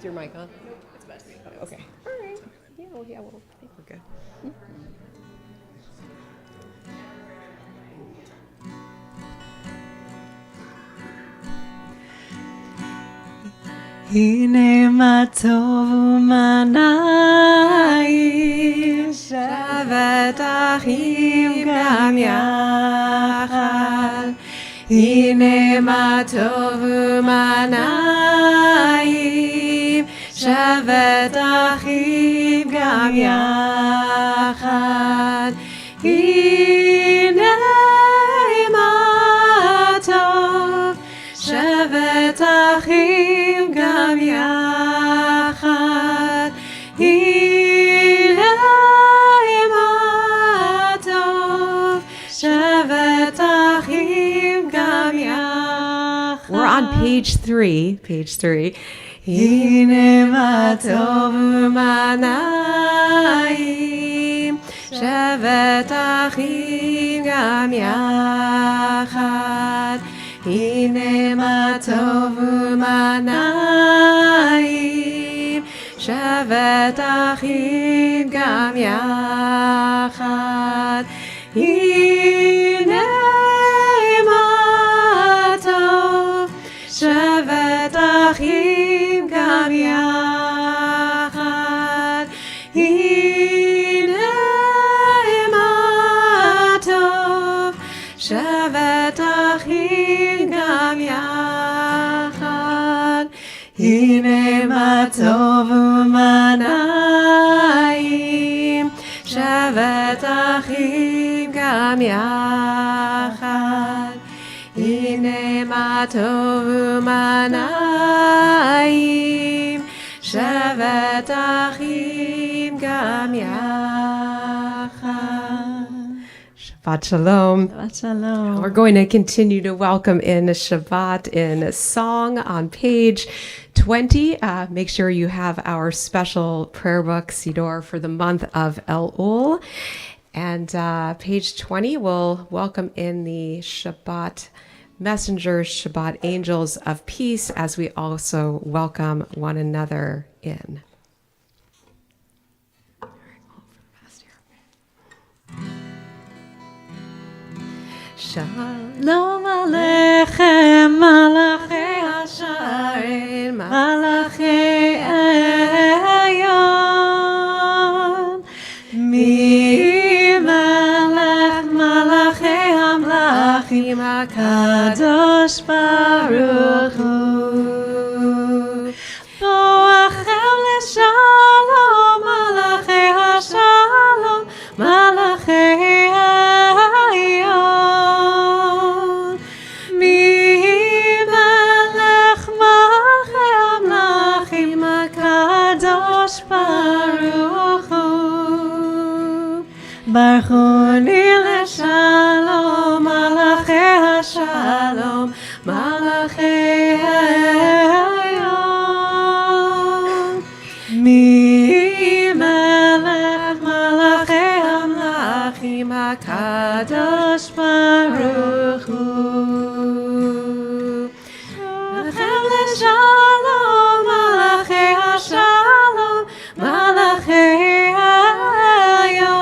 your mic on? Nope, it's about to be. Okay. All right. Yeah, well, I think we're good. הנה מה טוב ומה נעים, שבת אחים גם יחד. הנה מה טוב ומה נעים, שבת אחים גם יחד. הנה מה טוב, שבת אחים גם יחד. הנה מה טוב, שבת אחים גם יחד. We're on page 3. הנה מה טוב ומה נעים, שבת אחים גם יחד. הנה מה טוב ומה נעים, שבת אחים גם יחד. הנה מה טוב, שבת אחים גם יחד. הנה מה טוב, שבת אחים גם יחד. הנה מה טוב ומה נעים, שבת אחים גם יחד. הנה מה טוב ומה נעים, שבת אחים גם יחד. Shabbat Shalom. Shabbat Shalom. We're going to continue to welcome in Shabbat in a song on page 20. Make sure you have our special prayer book, Sidor, for the month of Elul. And page 20 will welcome in the Shabbat messengers, Shabbat angels of peace, as we also welcome one another in. Shalom Aleichem, Malachei Hasharim, Malachei Eyon. Mi Melech Malachei Hamlachim HaKadosh Baruch Hu. Boachem Leshalom, Malachei Hashalom, Malachei Eyon. Mi Melech Malachei Hamlachim HaKadosh Baruch Hu. Baruchuni leshalom, Malachei Hashalom, Malachei Eyon. Mi Melech Malachei Hamlachim HaKadosh Baruch Hu. Baruchem leshalom, Malachei Hashalom, Malachei Eyon.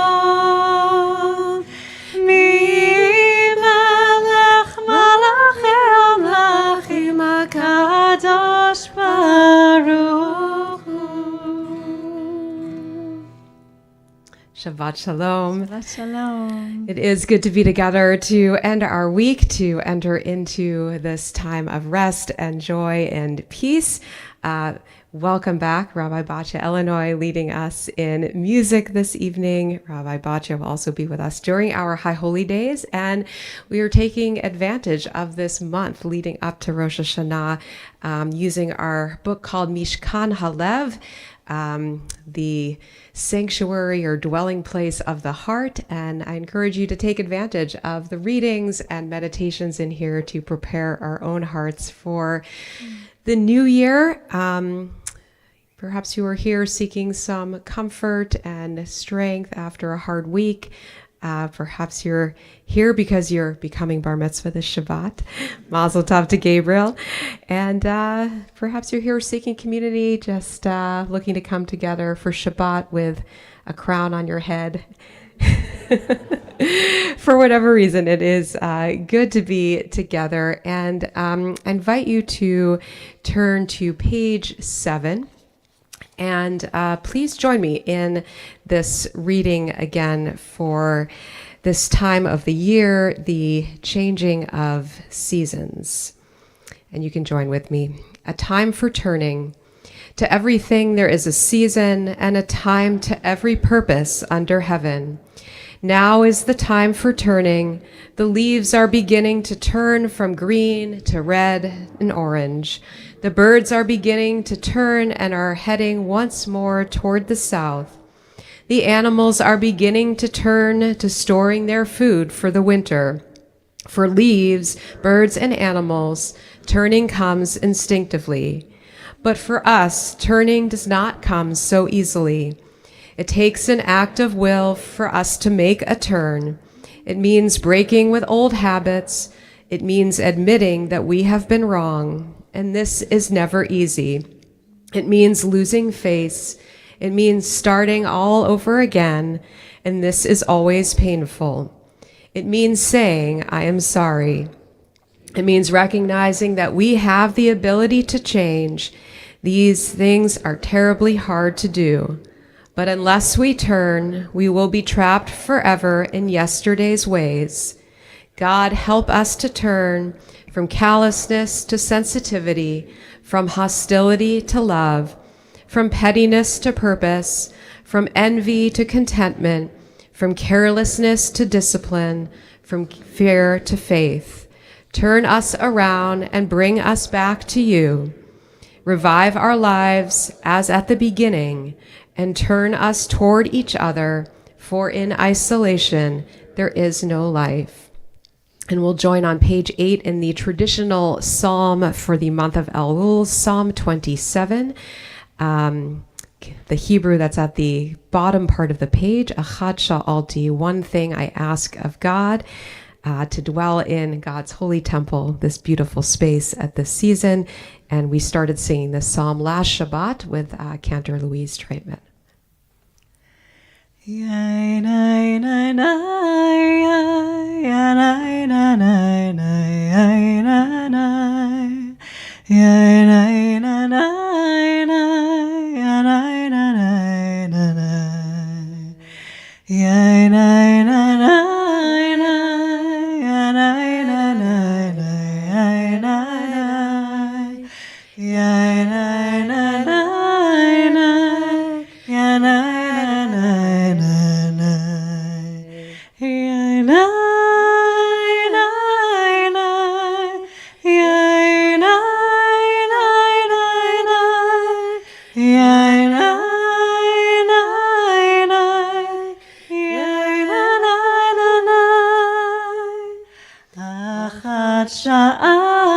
Mi Melech Malachei Hamlachim HaKadosh Baruch Hu. Shabbat Shalom. Shabbat Shalom. It is good to be together to end our week, to enter into this time of rest and joy and peace. Welcome back, Rabbi Batya Illinois, leading us in music this evening. Rabbi Batya will also be with us during our High Holy Days, and we are taking advantage of this month leading up to Rosh Hashanah, using our book called Mishkan Halev, the sanctuary or dwelling place of the heart. And I encourage you to take advantage of the readings and meditations in here to prepare our own hearts for the new year. Perhaps you are here seeking some comfort and strength after a hard week. Perhaps you're here because you're becoming bar mitzvah this Shabbat. Mazel tov to Gabriel. And perhaps you're here seeking community, just looking to come together for Shabbat with a crown on your head. For whatever reason, it is good to be together. And I invite you to turn to page 7. And please join me in this reading again for this time of the year, the changing of seasons. And you can join with me. A time for turning. To everything there is a season, and a time to every purpose under heaven. Now is the time for turning. The leaves are beginning to turn from green to red and orange. The birds are beginning to turn and are heading once more toward the south. The animals are beginning to turn to storing their food for the winter. For leaves, birds, and animals, turning comes instinctively. But for us, turning does not come so easily. It takes an act of will for us to make a turn. It means breaking with old habits. It means admitting that we have been wrong. And this is never easy. It means losing face. It means starting all over again. And this is always painful. It means saying, I am sorry. It means recognizing that we have the ability to change. These things are terribly hard to do. But unless we turn, we will be trapped forever in yesterday's ways. God, help us to turn from callousness to sensitivity, from hostility to love, from pettiness to purpose, from envy to contentment, from carelessness to discipline, from fear to faith. Turn us around and bring us back to you. Revive our lives as at the beginning, and turn us toward each other, for in isolation there is no life. And we'll join on page 8 in the traditional psalm for the month of Elul, Psalm 27. The Hebrew that's at the bottom part of the page, Achad Sha'alti, one thing I ask of God, to dwell in God's holy temple, this beautiful space at this season. And we started singing this psalm last Shabbat with Cantor Louise Traitman.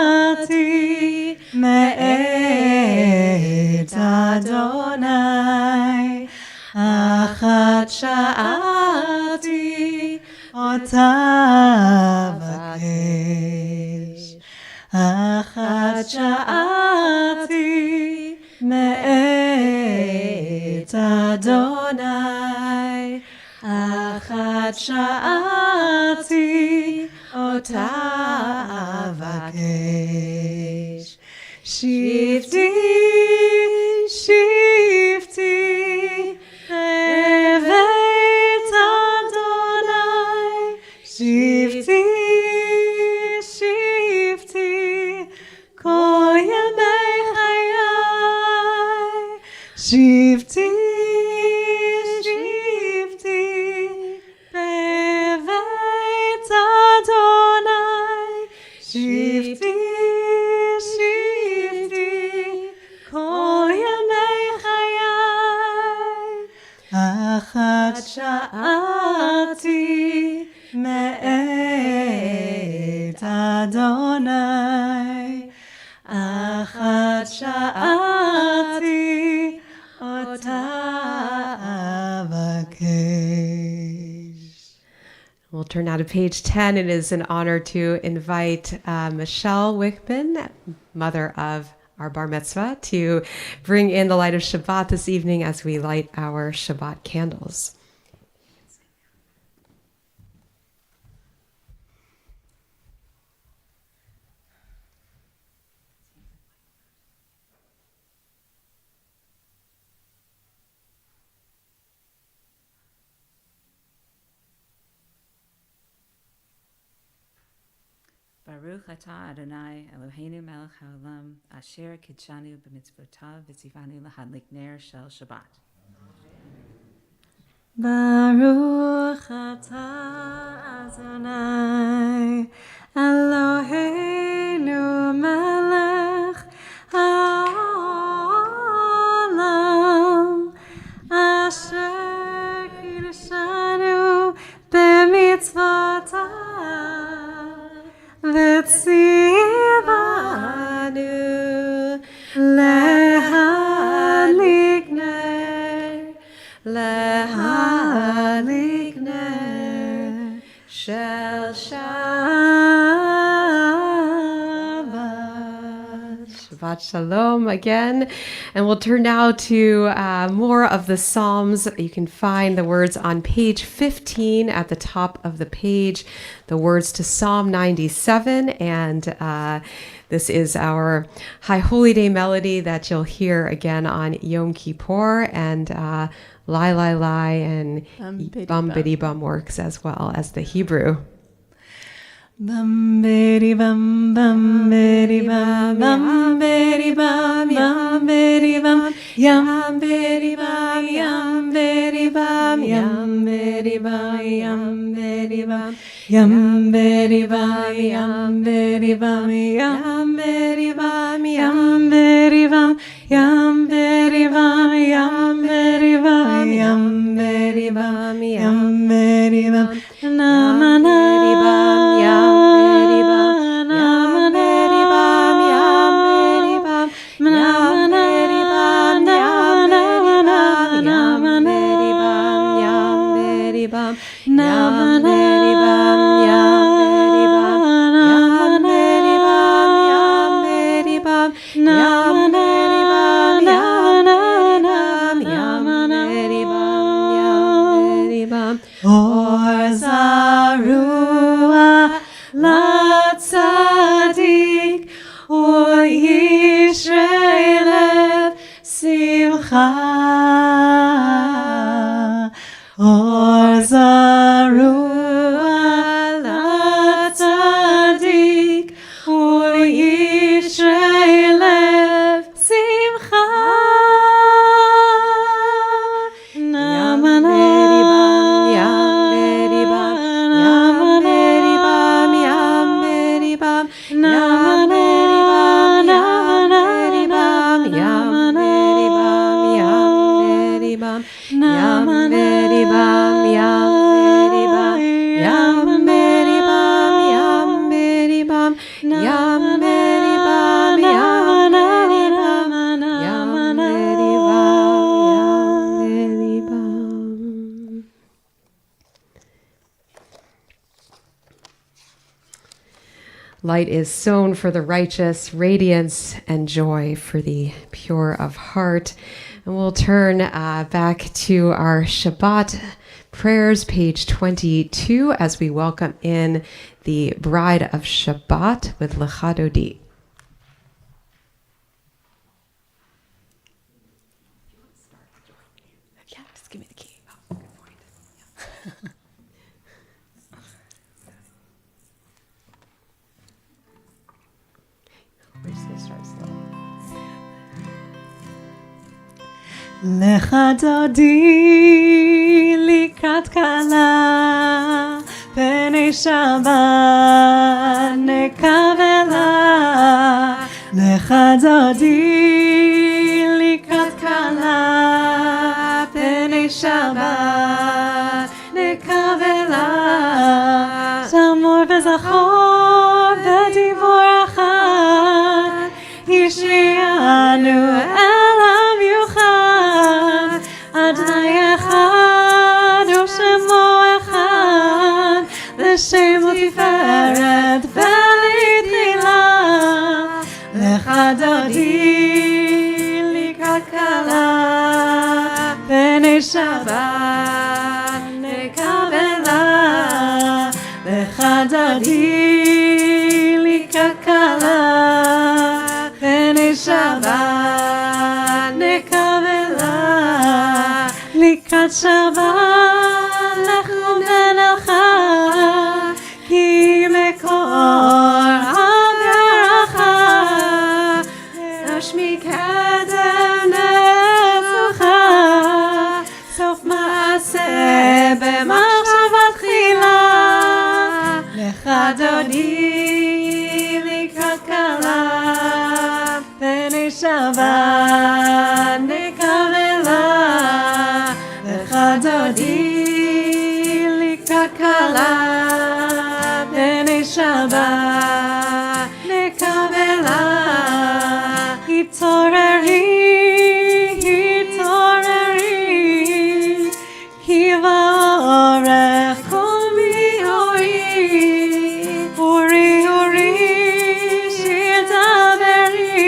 שאלתי מאת אדוני, אחת שאלתי אותה בקש, אחת שאלתי מאת אדוני, אחת שאלתי אותה אבקש. שבתי, שבתי, בבית אדוני, שבתי, שבתי, כל ימי חיי, שבתי, שבתי, בבית אדוני, שבתי, שבתי, כל ימי חיי. אחת שאלתי מאת אדוני, אחת שאלתי אותה אבקש. turn now to page 10. It is an honor to invite Michelle Wickman, mother of our bar mitzvah, to bring in the light of Shabbat this evening as we light our Shabbat candles. Baruch atah Adonai Eloheinu melech haolam asher kidshanu b'mitzvotav v'tzivanu lahadlik ner shel Shabbat. Baruch atah Adonai Eloheinu melech haolam asher kidshanu b'mitzvotav v'tzivanu lahadlik ner Shel Shabbat. Shabbat Shalom again. And we'll turn now to more of the Psalms. You can find the words on page 15 at the top of the page, the words to Psalm 97. And this is our High Holy Day melody that you'll hear again on Yom Kippur. And Lai Lai Lai and Bum Biddy Bum works as well as the Hebrew. Bum biddy bum bum biddy bum bum biddy bum bum biddy bum yum biddy bum yum biddy bum yum biddy bum yum biddy bum yum biddy bum yum biddy bum yum biddy bum yum biddy bum yum biddy bum yum biddy bum yum biddy bum yum biddy bum na na na Light is sown for the righteous, radiance and joy for the pure of heart. And we'll turn back to our Shabbat prayers, page 22, as we welcome in the bride of Shabbat with Lecha Dodi. Yeah, just give me the key. Oh, good point. Yeah. We're just going to start slow. Lecha dodi likrat kala pnei Shabbat nekavela. Lecha dodi likrat kala pnei Shabbat nekavela. Shamor v'zachor v'divor achad yishmi'anu elav yuchad Adonai echad u'shemo echad lecha dodi likrat kala b'nei Shabbat nekavela lecha dodi likrat kala b'nei Shabbat nekavela likrat Shabbat lechu melcha ki mekor habracha nashmi kedem nezucha sof maaseh b'machshavat chila lecha dodi likrat kala b'nei Shabbat nekavela lecha dodi likrat kala b'nei Shabbat nekavela hitoreri ki va'orech kol mi'ori uri shir daveri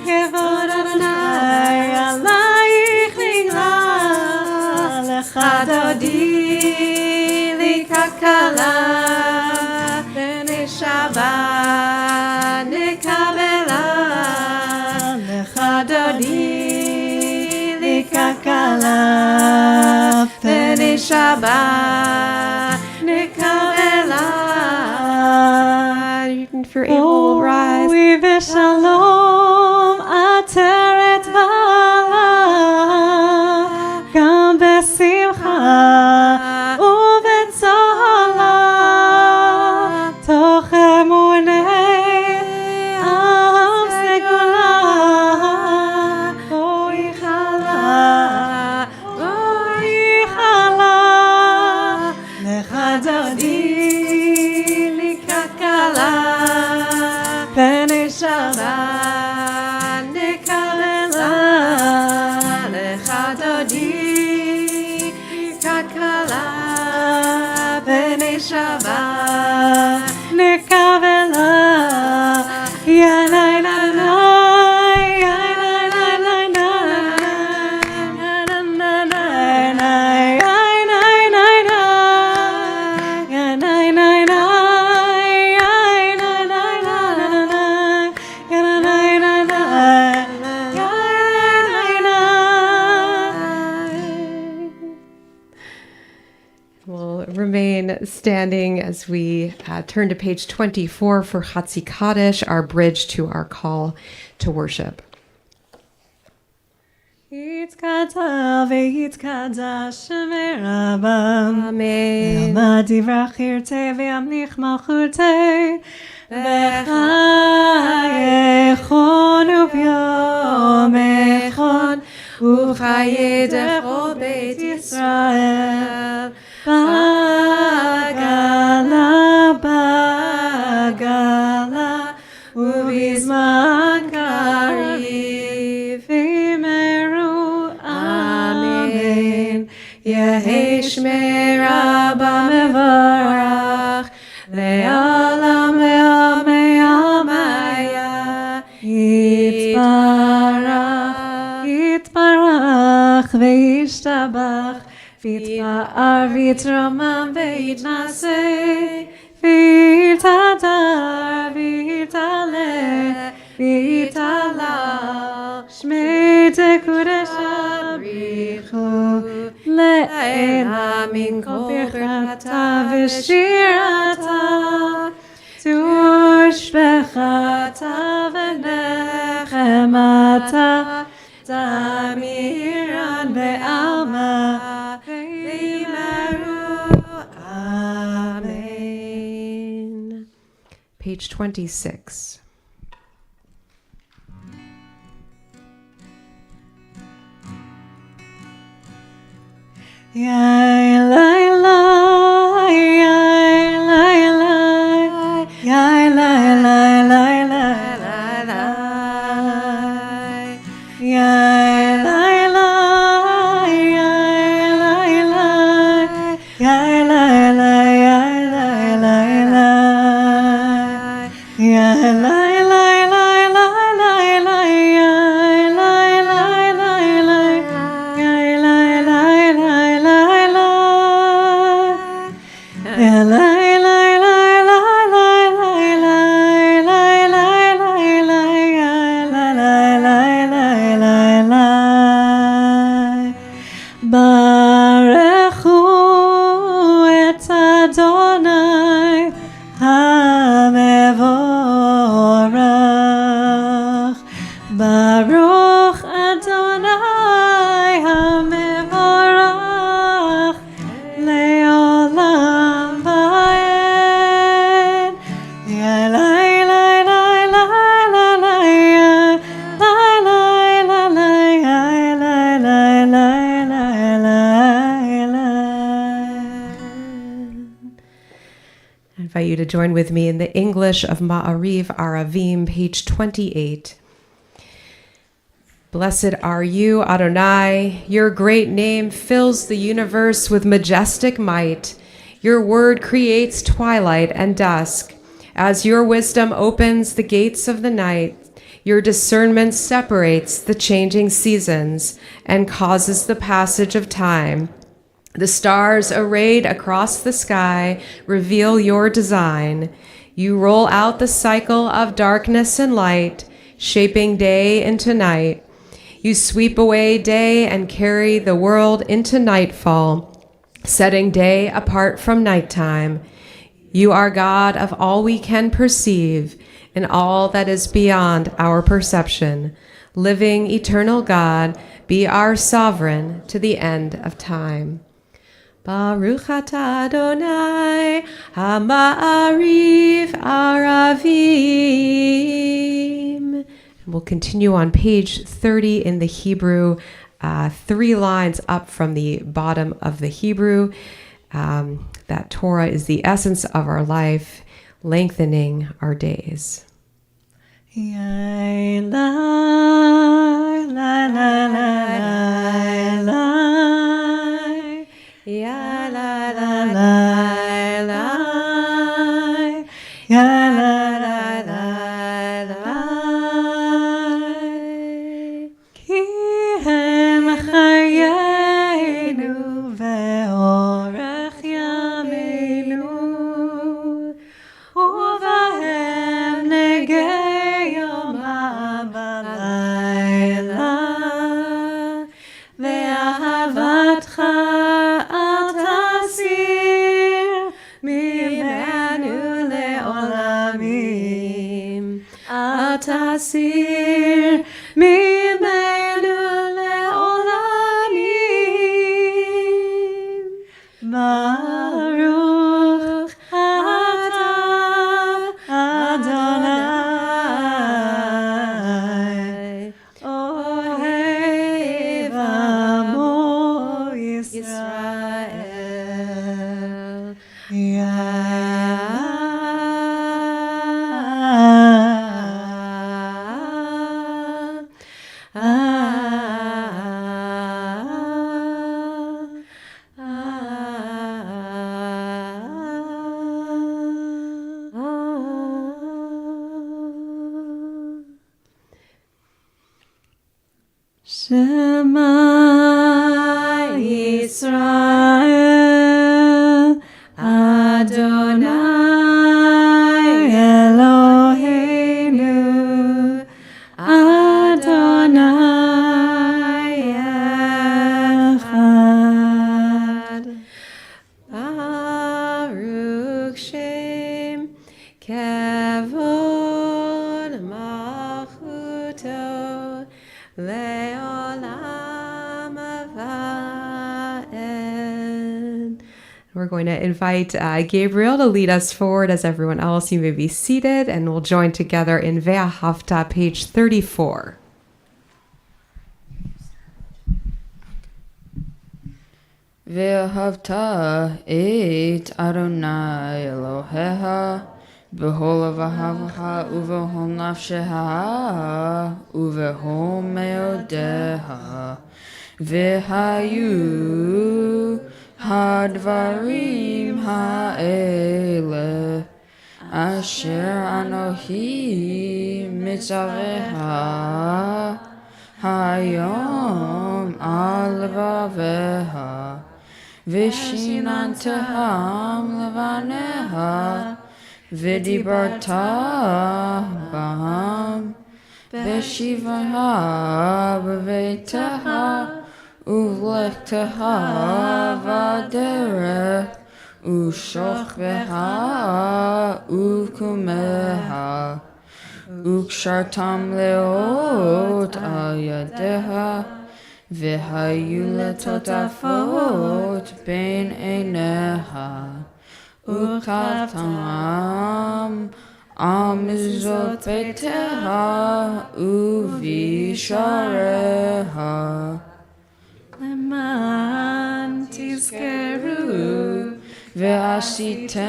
kevod Adonai alayich nigla lecha dodi likrat kala b'nei Shabbat nekavela lecha dodi likrat kala b'nei Shabbat nekavela. If you're able, we'll rise. Ovi v'shalom ateret v'ala gam b'simcha u'b'tzola toch emunei am segula boi chala lecha dodi likrat kala b'nei Shabbat nekavela lecha dodi likrat kala b'nei Shabbat nekavela yanai nanai yanai nanai nanai We'll remain standing as we turn to page 24 for Chatzi Kaddish, our bridge to our call to worship. Yitkata v'yitkada shemei rabam Amen. Yama divrach irte v'yamlich malchute B'chayechon u'byom echon U'chayedecho Beit Yisrael Bagala U'bizman kariv V'meru Amen Yehi Shmei Rabba mevarach Le'olam le'olam le'amaya Yitbarach v'yishtabach V'yitpa'ar v'yitromam v'yitnaseh V'yitadar v'yitaleh v'yitalal Shmei tekudesh abrichu le'ela min kol birchata v'shirata tushbechata v'nechemata tamiran be'alma v'imeru amen. Page 26. Yai lai lai, yai lai lai, yai lai lai lai lai lai, yai lai lai, yai lai lai, yai lai lai, yai lai lai lai, yai lai lai lai lai. Baruch Adonai HaMevorach Le'olam Va'ed. I invite you to join with me in the English of Ma'ariv Aravim, page 28. Blessed are you, Adonai. Your great name fills the universe with majestic might. Your word creates twilight and dusk. As your wisdom opens the gates of the night, your discernment separates the changing seasons and causes the passage of time. The stars arrayed across the sky reveal your design. You roll out the cycle of darkness and light, shaping day into night. You sweep away day and carry the world into nightfall, setting day apart from nighttime. You are God of all we can perceive and all that is beyond our perception. Living, eternal God, be our sovereign to the end of time. Baruch atah Adonai HaMa'ariv Aravim. We'll continue on page 30 in the Hebrew, 3 lines up from the bottom of the Hebrew. That Torah is the essence of our life, lengthening our days. Ya la la la la, ya la la la la, ki hem chayenu ve'orech yameinu, uvahem negei yom ha'balayla, ve'ahavatcha Tasir mimenu le'olamim. Baruch atah Adonai Ohev Amo Yisrael. Shema Yisrael Adonai Eloheinu Adonai Echad. Baruch Shem Kevod Malchuto Le'olam Va'ed. We're going to invite Gabriel to lead us forward. As everyone else, you may be seated, and we'll join together in Ve'ahavta, page 34. Ve'ahavta et Adonai Elohecha B'chol v'havacha uv'chol nafshecha uv'chol meodeha v'hayu hadvarim ha'ele asher anohi mitzaveha hayom al levaveha v'shinanteham levaneha Vidibarta baham beshivaha b'veiteha uvlekteha v'derech ushochveha uvkumeha וקשרתם לאות על ידיה, והיו לטוטפות בין עיניה, וכתבתם על מזוזות ביתיה ובשעריה. למען תזכרו ועשיתם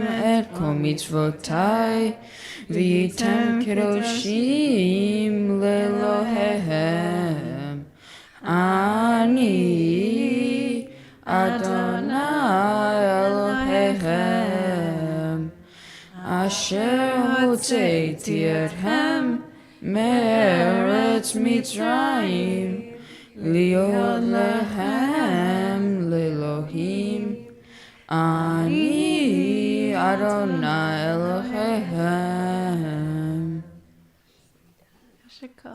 את כל מצוותיי, והייתם קדושים לאלוהיהם. אני אדוני אלוהיכם, אשר הוצאתי אתכם מארץ מצרים, להיות לכם לאלוהים. אני אדוני אלוהיכם. יישר כוח.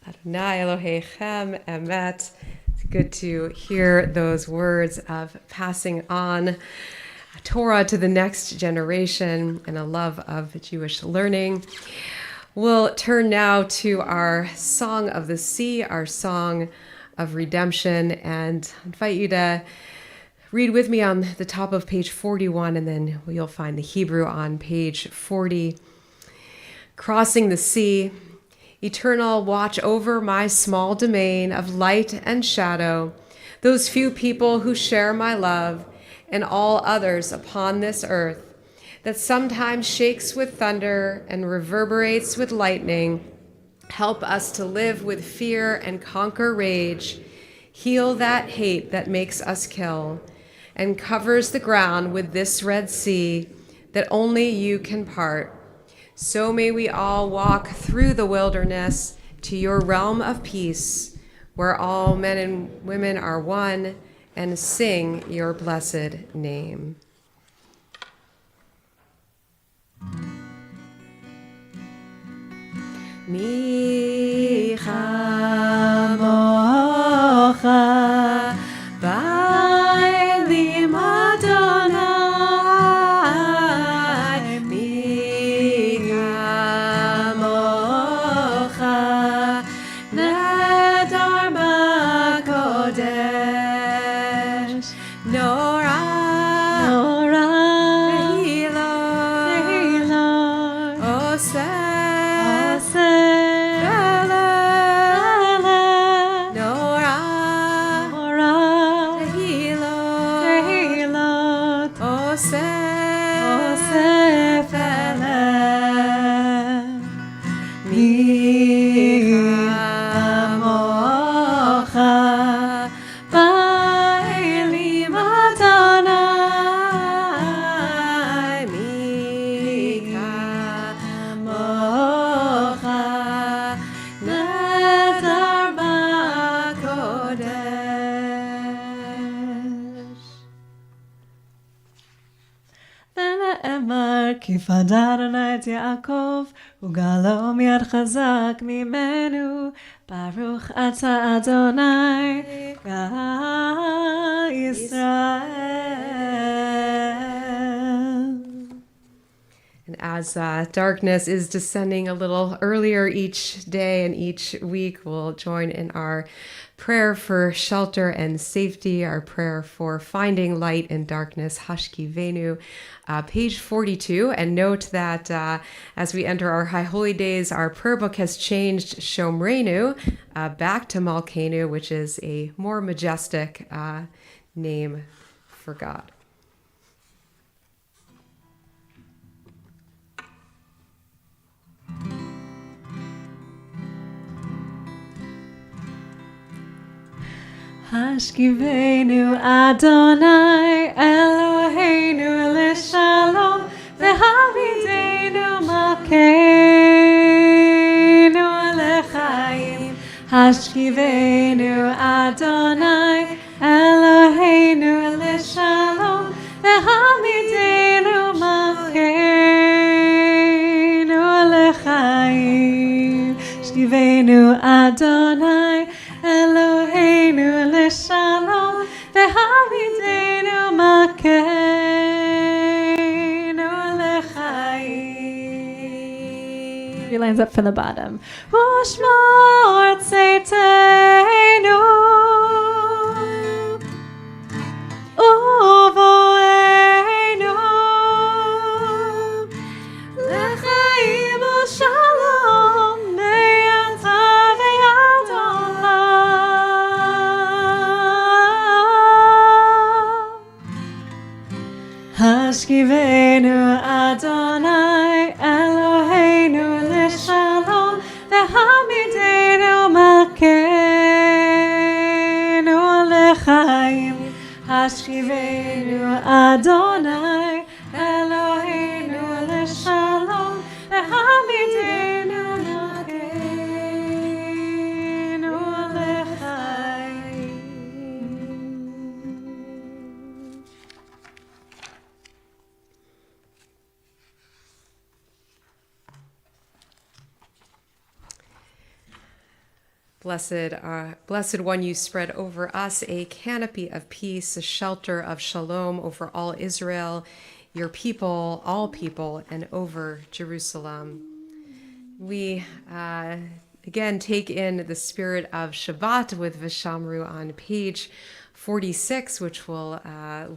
Adonai Elohechem Emet. It's good to hear those words of passing on Torah to the next generation and a love of Jewish learning. We'll turn now to our Song of the Sea, our song of redemption, and invite you to read with me on the top of page 41, and then you'll find the Hebrew on page 40. Crossing the sea, eternal, watch over my small domain of light and shadow, those few people who share my love, and all others upon this earth, that sometimes shakes with thunder and reverberates with lightning. Help us to live with fear and conquer rage. Heal that hate that makes us kill and covers the ground with this Red Sea that only you can part. So may we all walk through the wilderness to your realm of peace, where all men and women are one, and sing your blessed name. Mi chamocha ba'elim Adonai, mi chamocha nedar b'kodesh, Nora, Tehillah, Oseh, כיפד אדוני את יעקב, וגאלו מיד חזק ממנו. ברוך אתה אדוני, גאל ישראל. And as darkness is descending a little earlier each day and each week, we'll join in our prayer for shelter and safety, our prayer for finding light in darkness, Hashkivenu, page 42. And note that as we enter our High Holy Days, our prayer book has changed Shomrenu back to Malkenu, which is a more majestic name for God. השכיבנו אדוני אלוהינו לשלום, והעמידנו מלכנו לחיים. השכיבנו אדוני אלוהינו לשלום, והעמידנו מלכנו לחיים. השכיבנו אדוני אלוהינו לשלום, והעמידנו מלכנו few lines up from the bottom. Ushmor tzeiteinu uvoeinu lechaim u'shalom be'yata ve'yad olam. Hashkivenu Adonai Eloheinu l'shalom v'hamidenu malkeinu l'chaim. Hashkivenu Adonai Eloheinu l'shalom v'hamidenu malkeinu l'chaim. Blessed one, you spread over us a canopy of peace, a shelter of shalom over all Israel, your people, all people, and over Jerusalem. We again take in the spirit of Shabbat with Vishamru on page 46, which will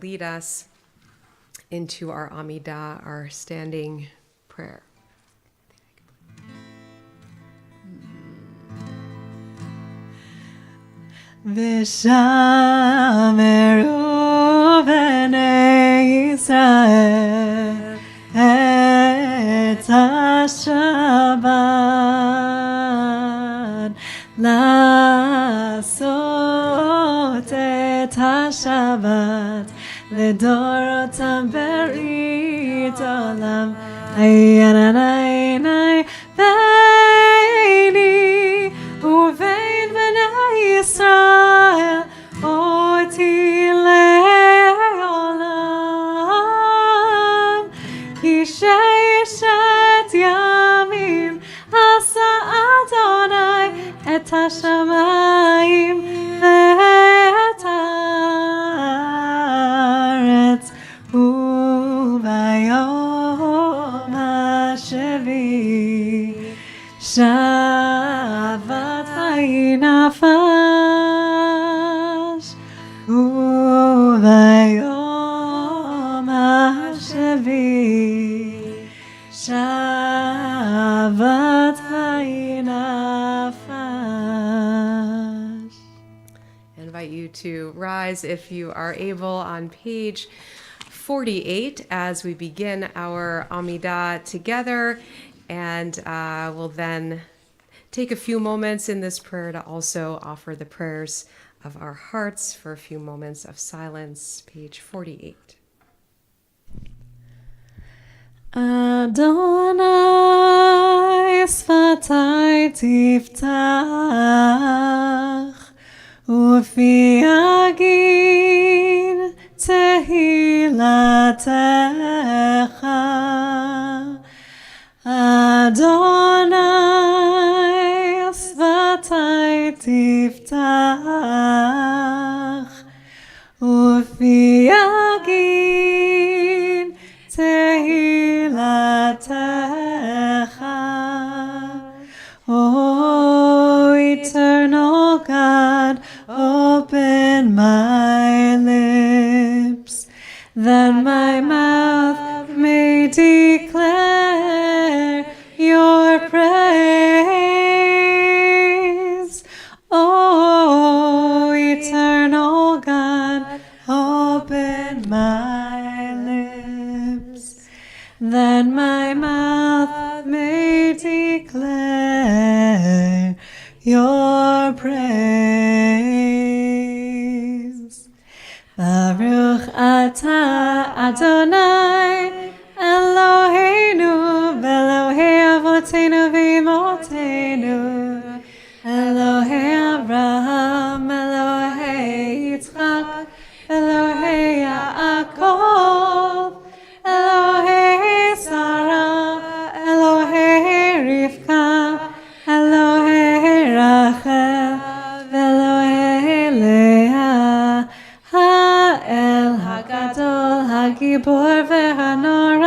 lead us into our Amidah, our standing prayer. V'shameru b'nei Yisrael et ha-Shabbat la'asot et ha-Shabbat l'dorotam berit olam ayananai beini uvein b'nei Yisrael oti le'olam ki sheishet yamim asa Adonai et hashamayim ve'et haaretz ubayom hashvi Shabbat vayinafash ubayom hashvi Shabbat vayinafash. I invite you to rise if you are able on page 48 as we begin our Amidah together, and we'll then take a few moments in this prayer to also offer the prayers of our hearts for a few moments of silence. Page 48. Adonai sfatai tiftach ufi agin tehilatecha. Adonai sfatai tiftach ufi agin tehilatecha. Oh, eternal God, open my lips, that my mouth may declare your praise. Oh, eternal God, open my lips, that my mouth may declare your praise. Baruch atah Adonai Eloheinu v'Elohei avotenu v'imotenu, Elohei Abraham, Elohei Yitzchak, Elohei Yaakov, Elohei Sarah, Elohei Rivka, Elohei Rachel, Elohei Leah, Ha'el HaGadol, HaGibor ve'Hanor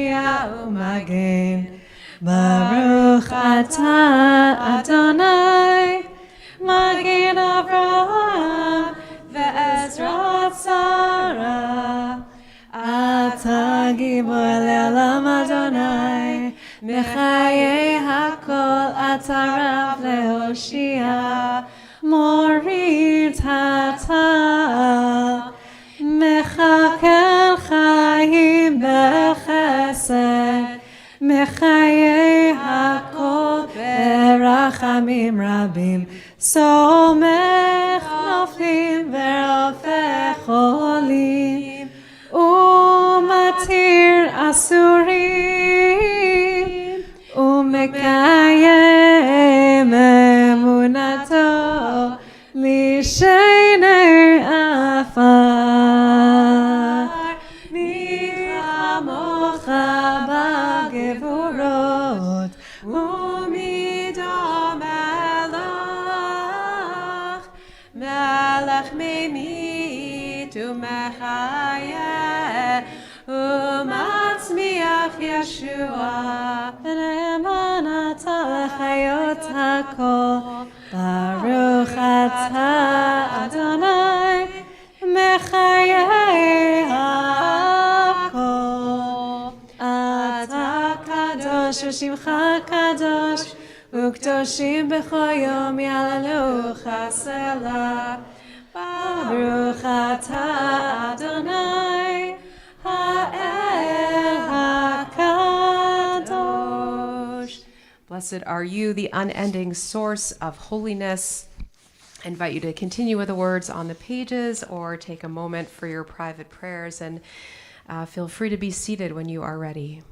Hoshia Umagen. Baruch Atah Adonai, Magen Avraham, ve'ezrat Sarah. Atah Gibor Le'olam Adonai, Mechayei Hakol Atah Rav leHoshia, Morid Hatal, Mechakel Chaim Bechesed, Mechayei Hakol Berachamim Rabim, Somech Noflim Ve'rofeh Cholim, Umatir Asurim, Umekayem Emunato, Lishener Afar, Michamocha Bagevurot, Umidam Melach, Melach Memit Umechayeh, Umatzmiach Yeshua, V'ne'emanata l'chayot hakol, Baruch Atah Adonai, Mechayei hakol. Atah kadosh v'shimcha kadosh, Ukdoshim b'chol yom yalelucha selah. Baruch Atah Adonai, Ha'el HaKadosh. Blessed are you, the unending source of holiness. I invite you to continue with the words on the pages or take a moment for your private prayers, and feel free to be seated when you are ready.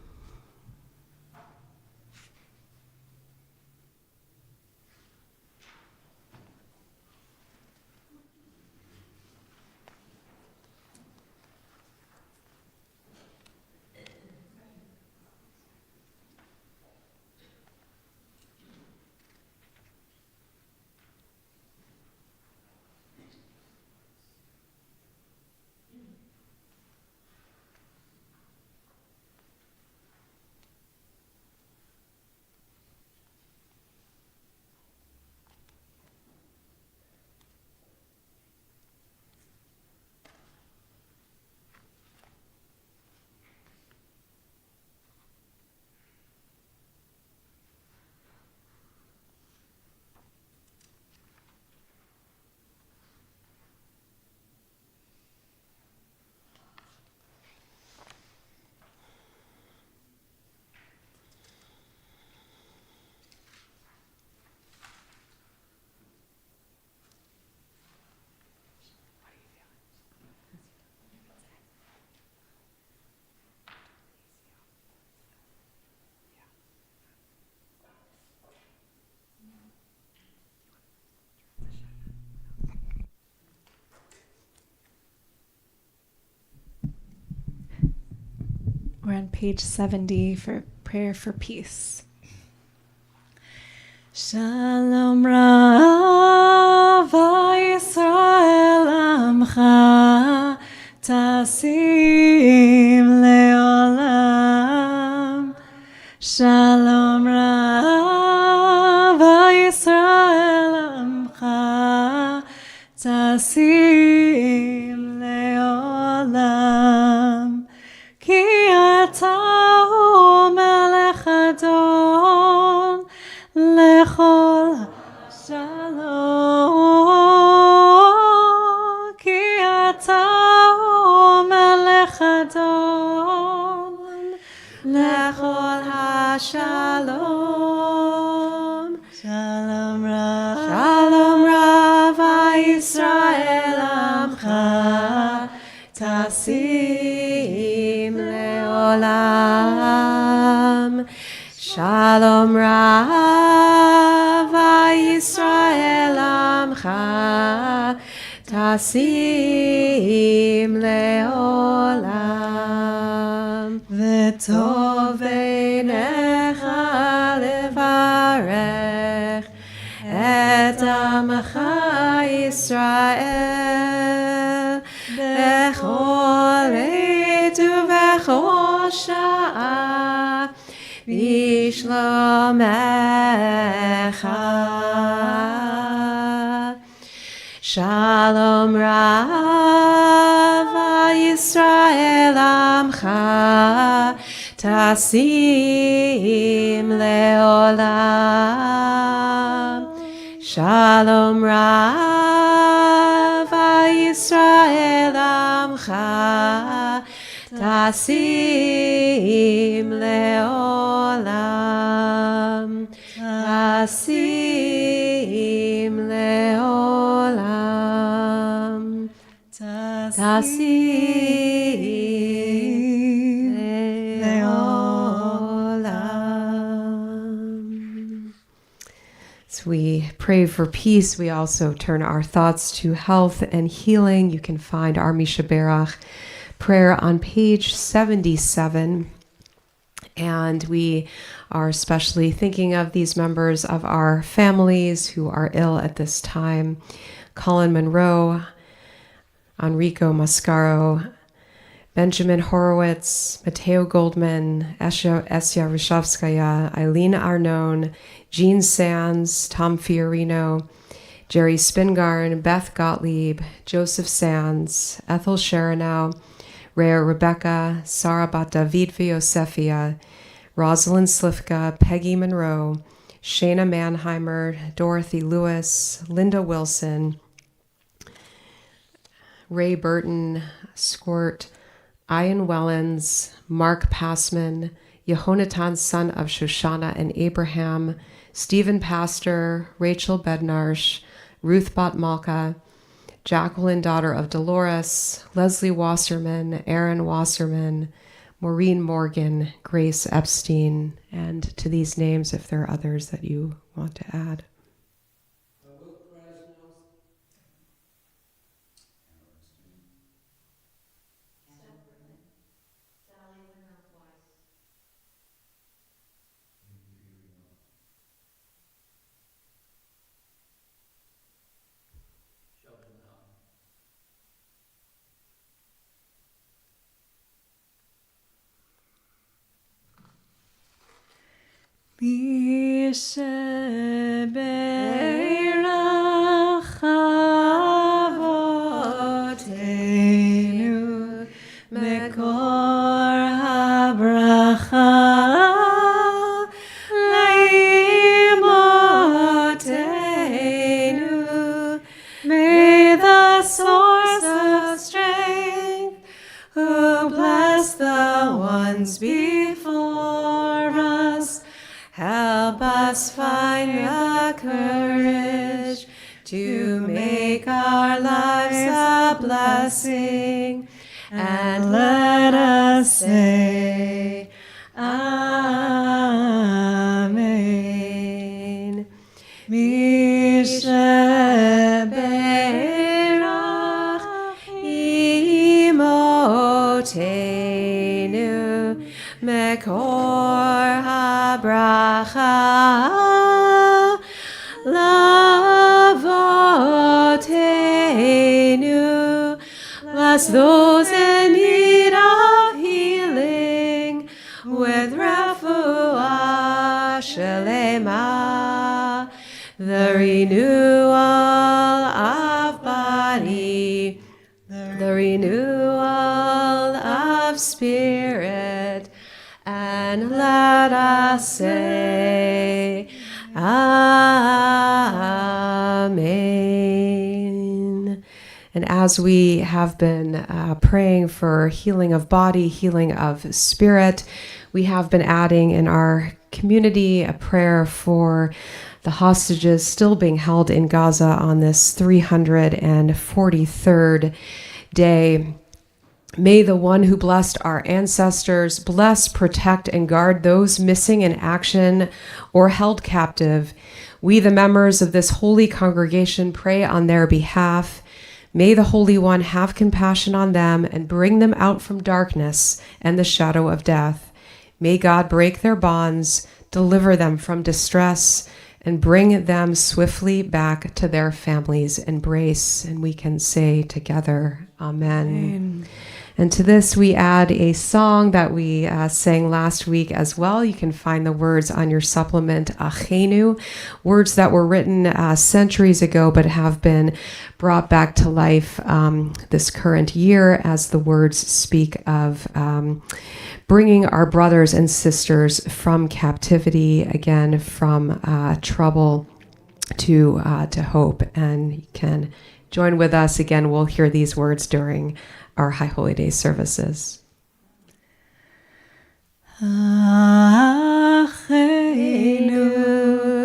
We're on page 70 for prayer for peace. Shalom Rav Yisrael Amcha Tasim Leolam. Shalom Rav Yisrael Amcha Tasim Leolam. Ki Atahu Melech Adon Lechol Shalom. Ki Atahu Melech Adon Lechol HaShalom. Shalom Rav, Shalom Rav Yisrael Amcha Tasim Leolam. Shalom Rav Yisrael Amcha Tasim Leolam. V'tov beinecha levarech et Amcha Yisrael bechol עת ובכל שעה Bishlomecha. Shalom Rav Yisrael Amcha Tasim Leolam. Shalom Rav Yisrael Amcha Tasim Leolam. Tasim Leolam. Tasim Leolam. As we pray for peace, we also turn our thoughts to health and healing. You can find our Misha Berach prayer on page 77. And we are especially thinking of these members of our families who are ill at this time. Colin Monroe, Enrico Mascaro, Benjamin Horowitz, Mateo Goldman, Esya Rishovskaya, Eileen Arnone, Jean Sands, Tom Fiorino, Jerry Spingarn, Beth Gottlieb, Joseph Sands, Ethel Sharanow, Rhea Rebecca, Sarah Bat David Yosefia, Rosalind Slifka, Peggy Monroe, Shayna Mannheimer, Dorothy Lewis, Linda Wilson, Ray Burton, Squirt, Ian Wellens, Mark Passman, Yehonatan, son of Shoshana and Abraham, Stephen Pastor, Rachel Bednarsh, Ruth Bat Malka, Jacqueline, daughter of Dolores, Leslie Wasserman, Aaron Wasserman, Maureen Morgan, Grace Epstein, and to these names if there are others that you want to add. B'Sheberach Avotenu Mekor HaBracha Leimotenu. May the source of strength, who bless the ones before us, help us find the courage to make our lives a blessing, and let us say, Amen. Misheberach imotenu Mekor HaBracha Lavotenu. Bless those in need of healing with refuah shelema, the renewal of body, the renewal of spirit, and let us say, Amen. And as we have been praying for healing of body, healing of spirit, we have been adding in our community a prayer for the hostages still being held in Gaza on this 343rd day. May the one who blessed our ancestors bless, protect, and guard those missing in action or held captive. We, the members of this holy congregation, pray on their behalf. May the Holy One have compassion on them and bring them out from darkness and the shadow of death. May God break their bonds, deliver them from distress, and bring them swiftly back to their families' embrace. And we can say together, Amen. And to this, we add a song that we sang last week as well. You can find the words on your supplement, Achenu, words that were written centuries ago but have been brought back to life this current year as the words speak of bringing our brothers and sisters from captivity, again, from trouble to hope. And you can join with us. Again, we'll hear these words during our High Holy Day services. Achenu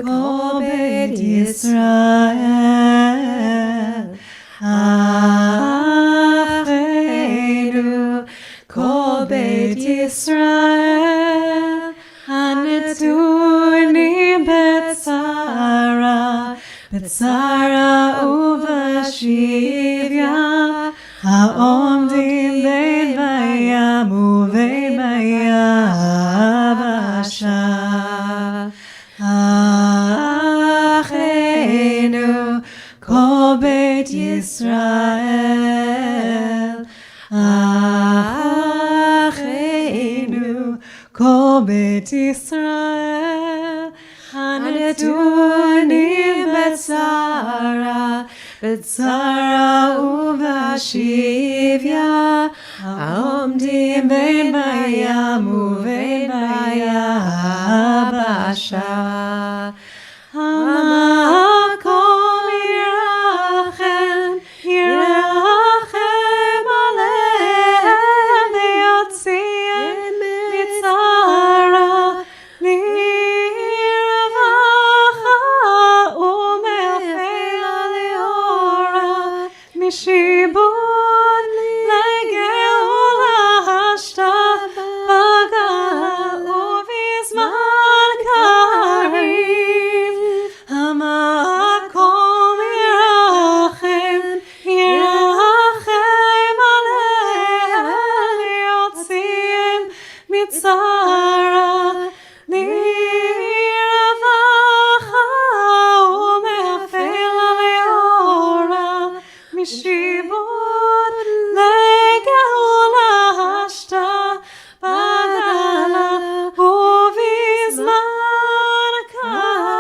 kol Beit Yisrael, Achenu kol Beit Yisrael, Hanetuni betzara, betzara uvashivya, Haomdim bein bayam uvein bayabasha. Achenu kol Beit Yisrael, Achenu kol Beit Yisrael, Hanetuni betzara, betzara uvashivya, haomdim bein bayam uvein bayabasha. Hamakom yirachem, yirachem alehem, v'yotziim mitzara, liravacha u'me'afela le'ora, mishibud legeula hashta bagal uvizman karim. Hamakom yirachem, yirachem alehem, v'yotziim mitzara, liravacha u'me'afela le'ora, mishibud legeula hashta bagala uvizman kariv.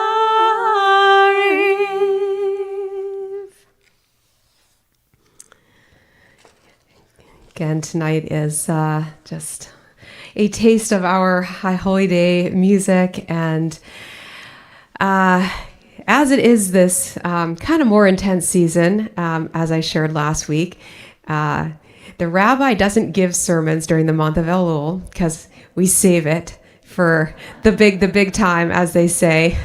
Again, tonight is just a taste of our High Holy Day music. And as it is this kind of more intense season, as I shared last week, the rabbi doesn't give sermons during the month of Elul because we save it for the big time, as they say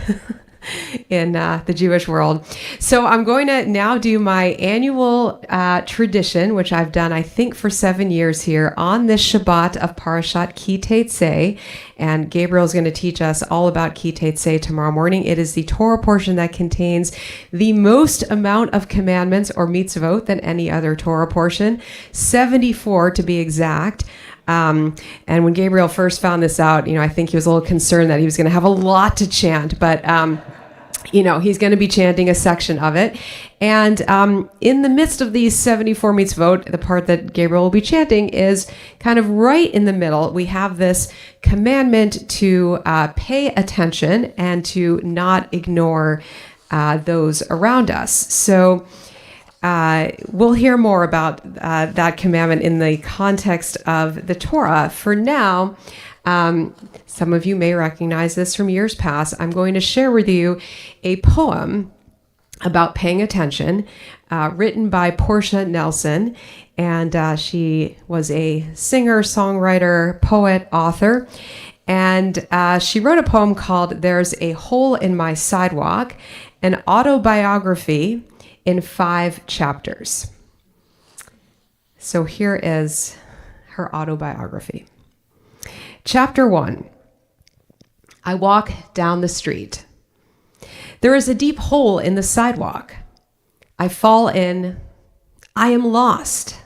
in the Jewish world. So I'm going to now do my annual tradition, which I've done, I think, for 7 years here on this Shabbat of Parashat Ki Teitzei. And Gabriel's going to teach us all about Ki Teitzei tomorrow morning. It is the Torah portion that contains the most amount of commandments or mitzvot than any other Torah portion, 74 to be exact. And when Gabriel first found this out, I think he was a little concerned that he was going to have a lot to chant, but he's going to be chanting a section of it. And in the midst of these 74 mitzvot, the part that Gabriel will be chanting is kind of right in the middle. We have this commandment to pay attention and to not ignore those around us. So we'll hear more about that commandment in the context of the Torah. For now, some of you may recognize this from years past. I'm going to share with you a poem about paying attention, written by Portia Nelson. And she was a singer, songwriter, poet, author. And she wrote a poem called There's a Hole in My Sidewalk, an autobiography in 5 chapters. So here is her autobiography. Chapter 1. I walk down the street. There is a deep hole in the sidewalk. I fall in. I am lost.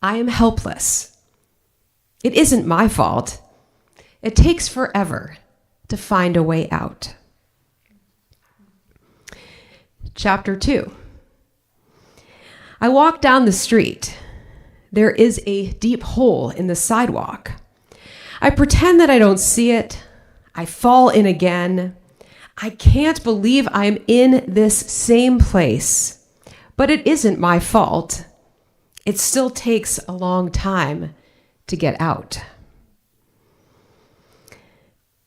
I am helpless. It isn't my fault. It takes forever to find a way out. Chapter 2. I walk down the street. there is a deep hole in the sidewalk. I pretend that I don't see it. I fall in again. I can't believe I'm in this same place, but it isn't my fault. It still takes a long time to get out.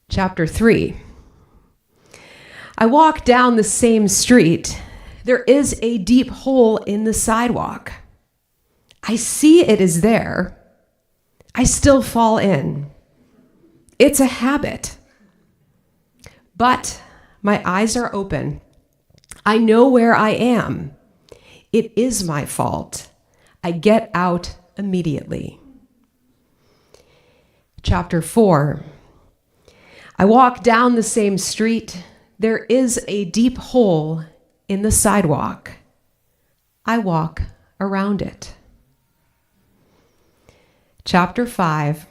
Chapter 3. I walk down the same street. There is a deep hole in the sidewalk. I see it is there. I still fall in. It's a habit. But my eyes are open. I know where I am. It is my fault. I get out immediately. Chapter 4. I walk down the same street. There is a deep hole in the sidewalk. I walk around it. Chapter 5.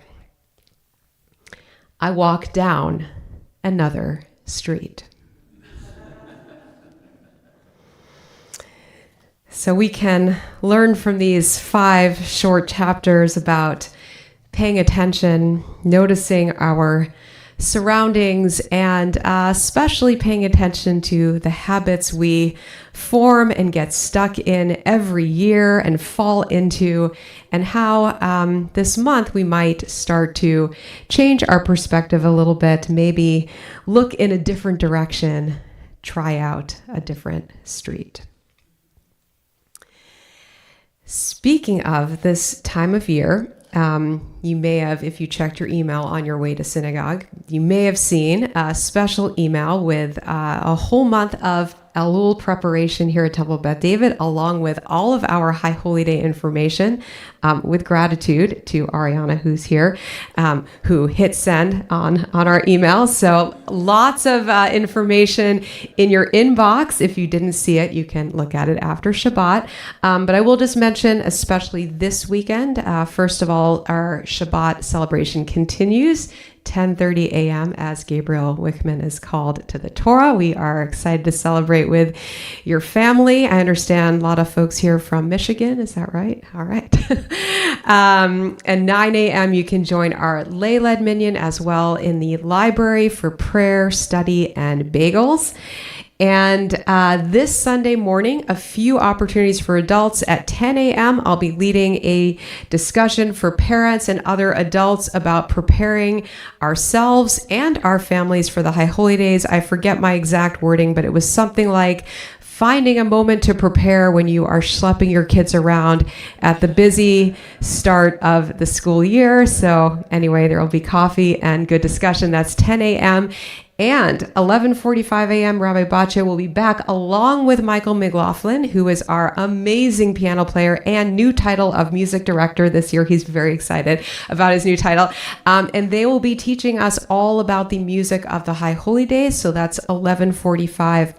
I walk down another street. So we can learn from these 5 short chapters about paying attention, noticing our surroundings, and especially paying attention to the habits we form and get stuck in every year and fall into, and how this month we might start to change our perspective a little bit, maybe look in a different direction, try out a different street. Speaking of this time of year, you may have, if you checked your email on your way to synagogue, you may have seen a special email with a whole month of Elul preparation here at Temple Beth David, along with all of our High Holy Day information, with gratitude to Ariana, who's here, who hit send on our email. So lots of information in your inbox. If you didn't see it, you can look at it after Shabbat. But I will just mention, especially this weekend, first of all, our Shabbat celebration continues. 10:30 a.m. as Gabriel Wickman is called to the Torah. We are excited to celebrate with your family. I understand a lot of folks here from Michigan. Is that right? All right. And 9 a.m. you can join our lay-led minyan as well in the library for prayer, study, and bagels. And this Sunday morning, a few opportunities for adults. At 10 a.m., I'll be leading a discussion for parents and other adults about preparing ourselves and our families for the High Holy Days. I forget my exact wording, but it was something like finding a moment to prepare when you are schlepping your kids around at the busy start of the school year. So anyway, there will be coffee and good discussion. That's 10 a.m. And 11:45 a.m., Rabbi Batya will be back along with Michael McLaughlin, who is our amazing piano player and new title of music director this year. He's very excited about his new title. And they will be teaching us all about the music of the High Holy Days. So that's 11:45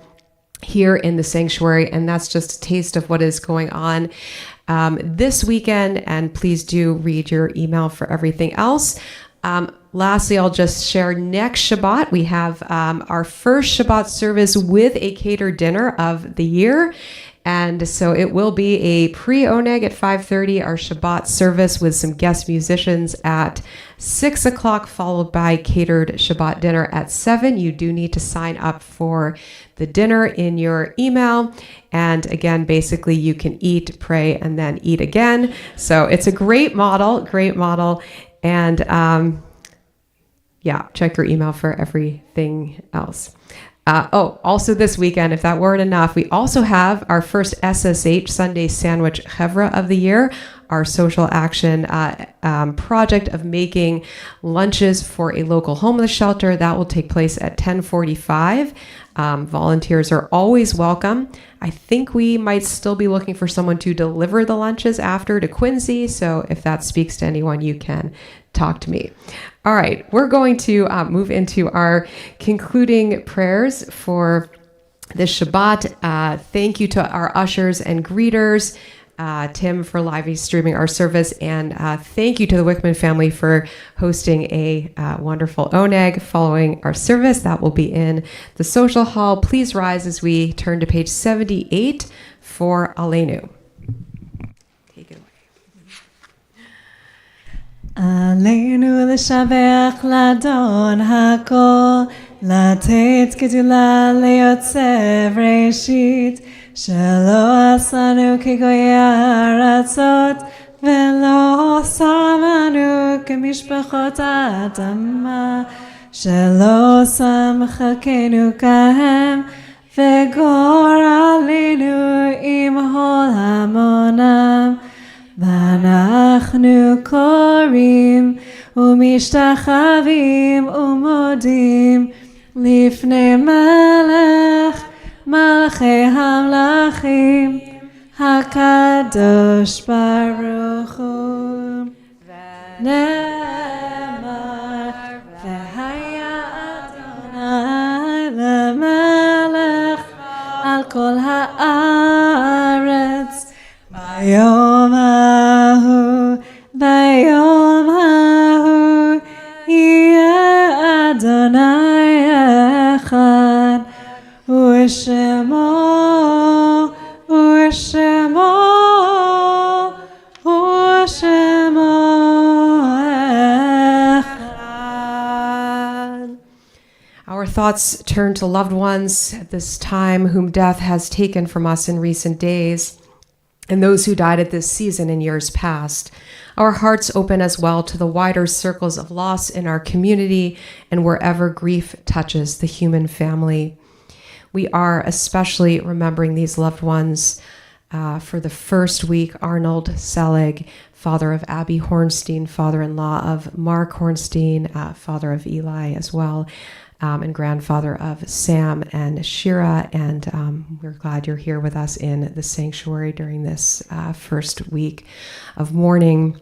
here in the sanctuary. And that's just a taste of what is going on this weekend. And please do read your email for everything else. Lastly, I'll just share next Shabbat, we have our first Shabbat service with a catered dinner of the year. And so it will be a pre-oneg at 5:30, our Shabbat service with some guest musicians at 6 o'clock, followed by catered Shabbat dinner at 7. You do need to sign up for the dinner in your email. And again, basically you can eat, pray, and then eat again. So it's a great model. And check your email for everything else. Also this weekend, if that weren't enough, we also have our first SSH Sunday Sandwich Chevra of the year, our social action project of making lunches for a local homeless shelter. That will take place at 10:45. Volunteers are always welcome. I think we might still be looking for someone to deliver the lunches after to Quincy. So if that speaks to anyone, you can talk to me. All right, we're going to move into our concluding prayers for this Shabbat. Thank you to our ushers and greeters, Tim for live streaming our service, and thank you to the Wickman family for hosting a wonderful oneg following our service. That will be in the social hall. Please rise as we turn to page 78 for Aleinu. Take it away. עלינו לשבח לאדון הכל, לתת גדולה ליוצר ראשית, שלא עשנו כגויי הארצות, ולא שמנו כמשפחות האדמה, שלא שם חלקנו כהם, וגורלנו עם הול המונם. ואנחנו קוראים ומשתחווים ומודים לפני מלך מלכי המלכים הקדוש ברוך הוא. נאמר והיה אדוני למלך על כל הארץ ביום ההוא יהיה אדוני אחד ושמו אחד. Our thoughts turn to loved ones at this time whom death has taken from us in recent days, and those who died at this season in years past. Our hearts open as well to the wider circles of loss in our community and wherever grief touches the human family. We are especially remembering these loved ones for the first week. Arnold Selig, father of Abby Hornstein, father-in-law of Mark Hornstein, father of Eli as well, and grandfather of Sam and Shira. And we're glad you're here with us in the sanctuary during this first week of mourning.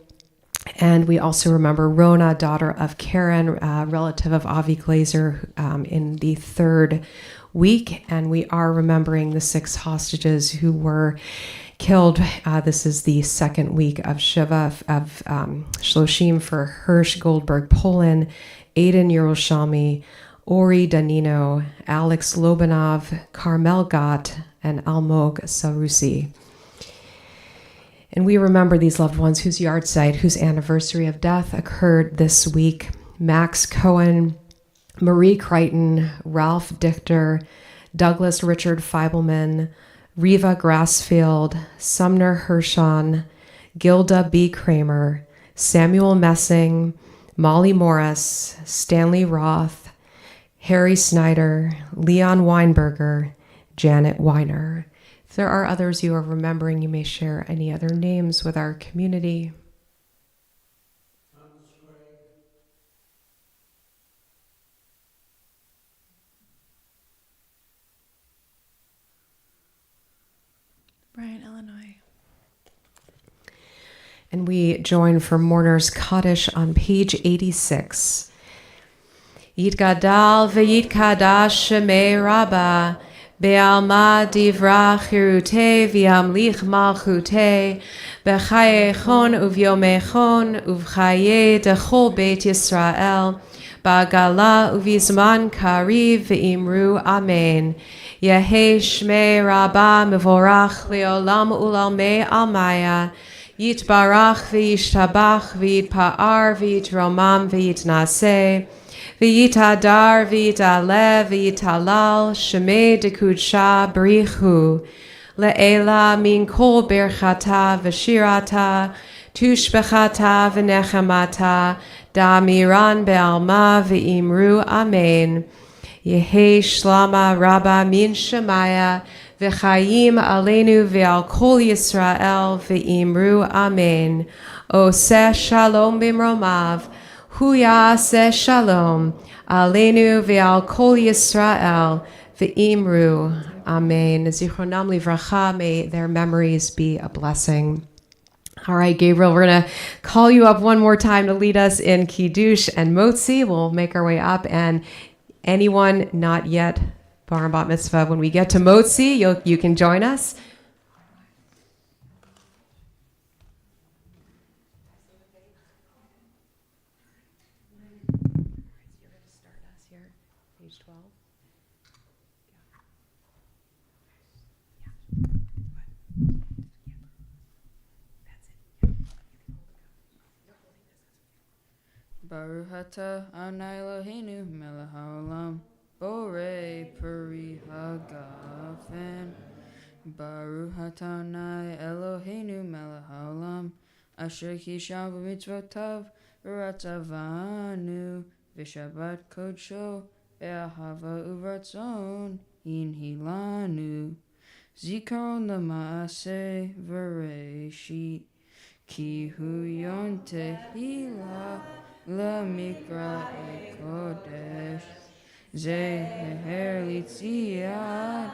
And we also remember Rona, daughter of Karen, relative of Avi Glazer, in the third week. And we are remembering the 6 hostages who were killed. This is the second week of Shiva of Shloshim for Hirsch Goldberg Poland, Aiden Yerushalmi, Ori Danino, Alex Lobanov, Carmel Gott, and Almog Sarusi. And we remember these loved ones whose yahrzeit, whose anniversary of death occurred this week. Max Cohen, Marie Crichton, Ralph Dichter, Douglas Richard Feibelman, Riva Grassfield, Sumner Hershon, Gilda B. Kramer, Samuel Messing, Molly Morris, Stanley Roth, Harry Snyder, Leon Weinberger, Janet Weiner. If there are others you are remembering, you may share any other names with our community. Brian, Illinois. And we join for Mourner's Kaddish on page 86. Yitgadal v'yitkadash shemei Rabbah, be'alma divra chirute v'yamlich malchute, b'chayechon uv'yomechon uv'chaye dechol beit Yisrael, ba'gala uv'izman kariv v'imru amen. Yehei shmei Rabbah mevorach le'olam u'lalmei almaya, yitbarach v'yishtabach v'yitpa'ar v'yitromam v'yitnaseh, V'yitadar v'yitalev v'yitalal shemei dekudsha b'richu le'ela min kol berchata v'shirata tushbechata v'nechamata da'amiran be'alma v'imru amen. Yehei shlama rabba min shemaya v'chayim aleinu ve'al kol Yisrael v'imru amen. Oseh shalom b'mromav Huya se shalom, aleinu ve'al kol Yisrael, ve'imru, amen. Zichronam livracha, may their memories be a blessing. All right, Gabriel, we're going to call you up one more time to lead us in Kiddush and Motzi. We'll make our way up, and anyone not yet bar and bat mitzvah, when we get to Motzi, you can join us. Page 12. Baruch atah Adonai Eloheinu melech haolam, borei peri hagafen. Baruch atah Adonai Eloheinu melech haolam, asher kishav b'mitzvotav v'ratzavanu v'shabbat kodsho be'ahava uvratzon inhilanu. Zikaron l'maaseh v'reishit ki hu yon tehila l'mikra kodesh zeher litziat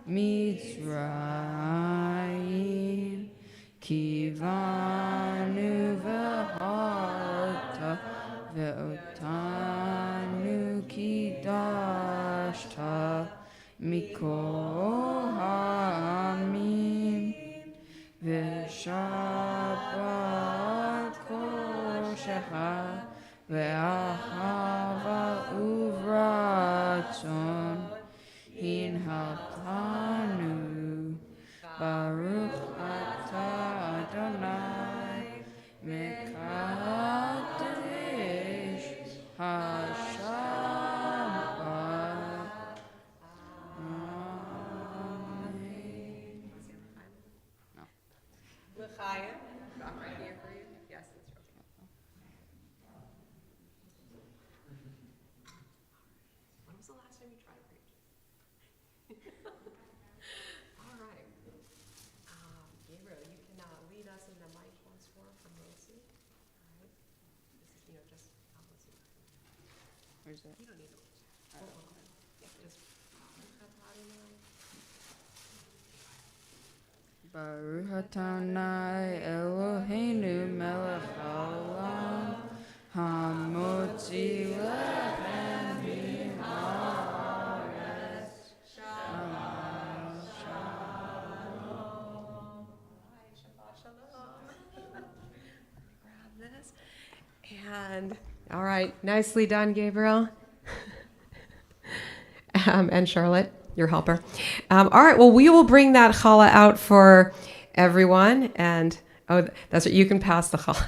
Mitzrayim kivanu v'harta ve'otanu kidashta mikol ha'amim ve'shabbat koshecha ve'ahava uvratzon Inhaltanu Baruch atah Adonai Mekadesh HaShabbat. Amen. L'chaim. Drop right here for you. Yes, that's right. When was the last time you tried preaching? All right. Gabriel, you can lead us in the mindfulness form from Rosie. All right. This is, just, let's see. Where's that? You don't need to. Yeah, just. Baruch atah Adonai Eloheinu melech haolam, hamotzi lechem mi'haaretz. Shalom. Shabbat shalom. Grab this. And, all right, nicely done, Gabriel. And Charlotte, your helper. All right, well, we will bring that challah out for everyone. And, that's what you can pass the challah.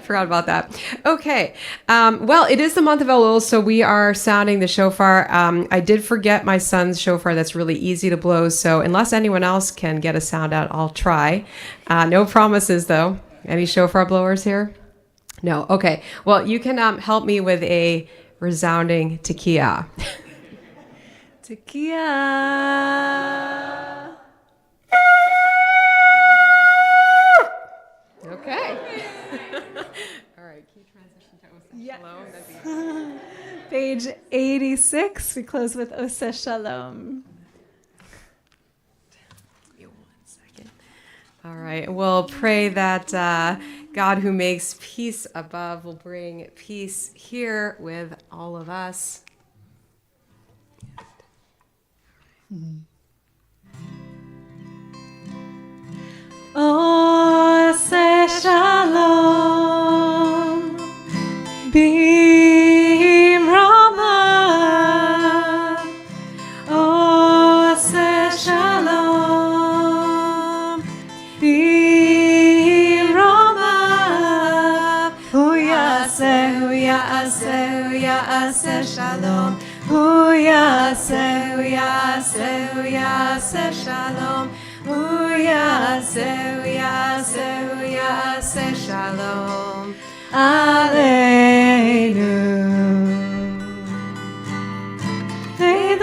Forgot about that. Okay. Well, it is the month of Elul, so we are sounding the shofar. I did forget my son's shofar. That's really easy to blow. So unless anyone else can get a sound out, I'll try. No promises, though. Any shofar blowers here? No. Okay. Well, you can help me with a resounding tekiah. Tekiah. Okay. All right. Can you transition to Oseh Yes. Shalom? That'd be Page 86. We close with Oseh Shalom. Give me 1 second. All right. We'll pray that God, who makes peace above, will bring peace here with all of us. Oseh Shalom B'Ramah. Oseh Shalom B'Ramah. Hu yaseh shalom. Hu yaseh shalom. Hu yaseh shalom aleinu. May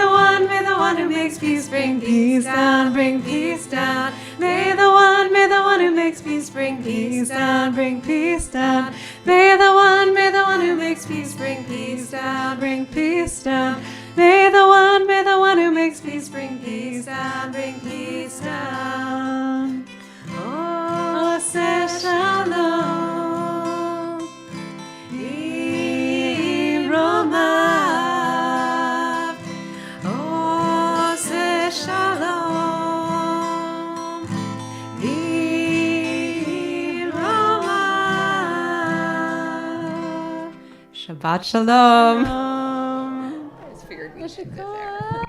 the one who makes peace bring peace down, bring peace down. May the one who makes peace bring peace down, bring peace down. May the one who makes peace bring peace down, bring peace down. May the one who makes peace bring peace down, bring peace down. Oseh Shalom B'Ramah. Oseh Shalom B'Ramah. Shabbat Shalom. I just figured we should go there.